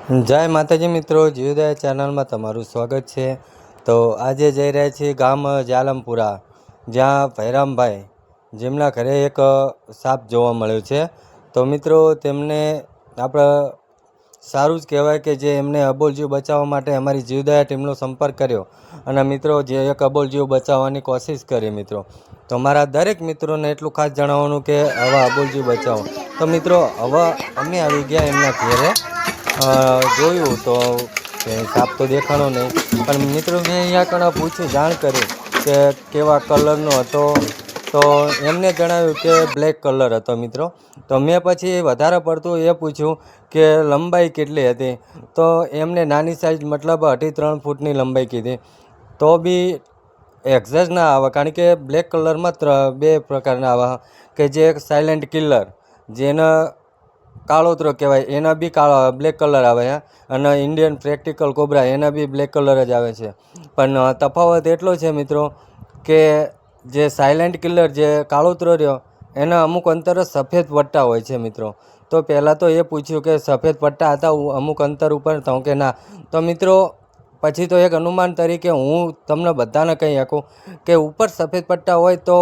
જય માતાજી મિત્રો, જીવદયા ચેનલમાં તમારું સ્વાગત છે। તો આજે જઈ રહ્યા છીએ ગામ જાલમપુરા, જ્યાં ભૈરામભાઈ જેમના ઘરે એક સાપ જોવા મળ્યો છે। તો મિત્રો તેમને આપણે સારું જ કહેવાય કે જે એમને અબોલજીવ બચાવવા માટે અમારી જીવદયા ટીમનો સંપર્ક કર્યો અને મિત્રો જે એક અબોલજીવ બચાવવાની કોશિશ કરી મિત્રો। તો મારા દરેક મિત્રોને એટલું ખાસ જણાવવાનું કે આવા અબોલજીવ બચાવો। તો મિત્રો હવે અમે આવી ગયા એમના ઘરે। જોયું તો સાપ તો દેખાણો નહીં, પણ મિત્રો મેં અહીંયા કણ પૂછ્યું, જાણ કરી કે કેવા કલરનો હતો, તો એમને જણાવ્યું કે બ્લેક કલર હતો મિત્રો। તો મેં પછી વધારે પડતું એ પૂછ્યું કે લંબાઈ કેટલી હતી, તો એમને નાની સાઇઝ મતલબ 2.5-3 ફૂટની લંબાઈ કીધી। તો બી એક્ઝેક્ટ ના આવે, કારણ કે બ્લેક કલરમાં બે પ્રકારના આવે કે જે એક સાયલેન્ટ કિલર જેના કાળોતરો કહેવાય, એના બી બ્લેક કલર આવે છે, અને ઇન્ડિયન પ્રેક્ટિકલ કોબરા એના બી બ્લેક કલર જ આવે છે। પણ તફાવત એટલો છે મિત્રો કે જે સાયલેન્ટ કિલર જે કાળોતરો રહ્યો એના અમુક અંતર સફેદ પટ્ટા હોય છે મિત્રો। તો પહેલાં તો એ પૂછ્યું કે સફેદ પટ્ટા હતા અમુક અંતર ઉપર, તો કે ના। તો મિત્રો પછી તો એક અનુમાન તરીકે હું તમને બધાને કહી શકું કે ઉપર સફેદ પટ્ટા હોય તો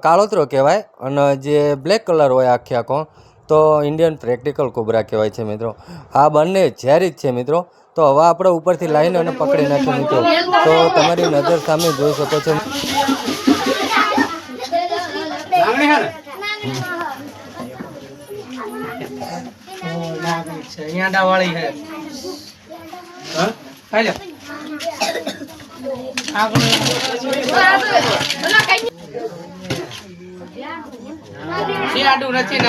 કાળોતરો કહેવાય, અને જે બ્લેક કલર હોય આખો તો ઇન્ડિયન પ્રેક્ટિકલ કોબરા કહેવાય છે મિત્રો। આ બંને ઝેરી જ છે મિત્રો। તો હવે આપણે ઉપરથી લાવીને અને પકડી નાખીએ મિત્રો। તો તમારી નજર સામે જોઈ શકો છો। આડું નથી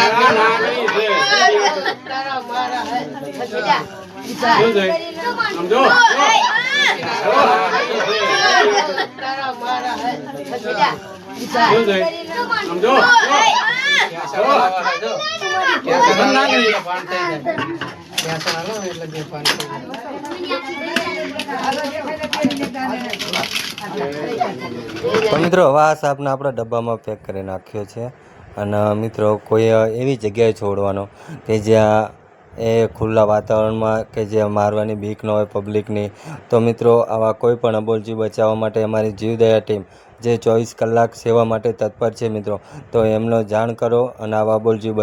તો મિત્રો હવે આ સાપને આપણે ડબ્બામાં પેક કરી નાખ્યો છે, અને મિત્રો કોઈ એવી જગ્યાએ છોડવાનો કે જ્યાં એ ખુલ્લા વાતાવરણમાં કે જે મારવાની બીક ન હોય પબ્લિકની। તો મિત્રો આવા કોઈ પણ અબોલજીવ બચાવવા માટે અમારી જીવદયા ટીમ જે 24 કલાક સેવા માટે તત્પર છે મિત્રો। તો એમનો જાણ કરો અને આવા અબોલજીવ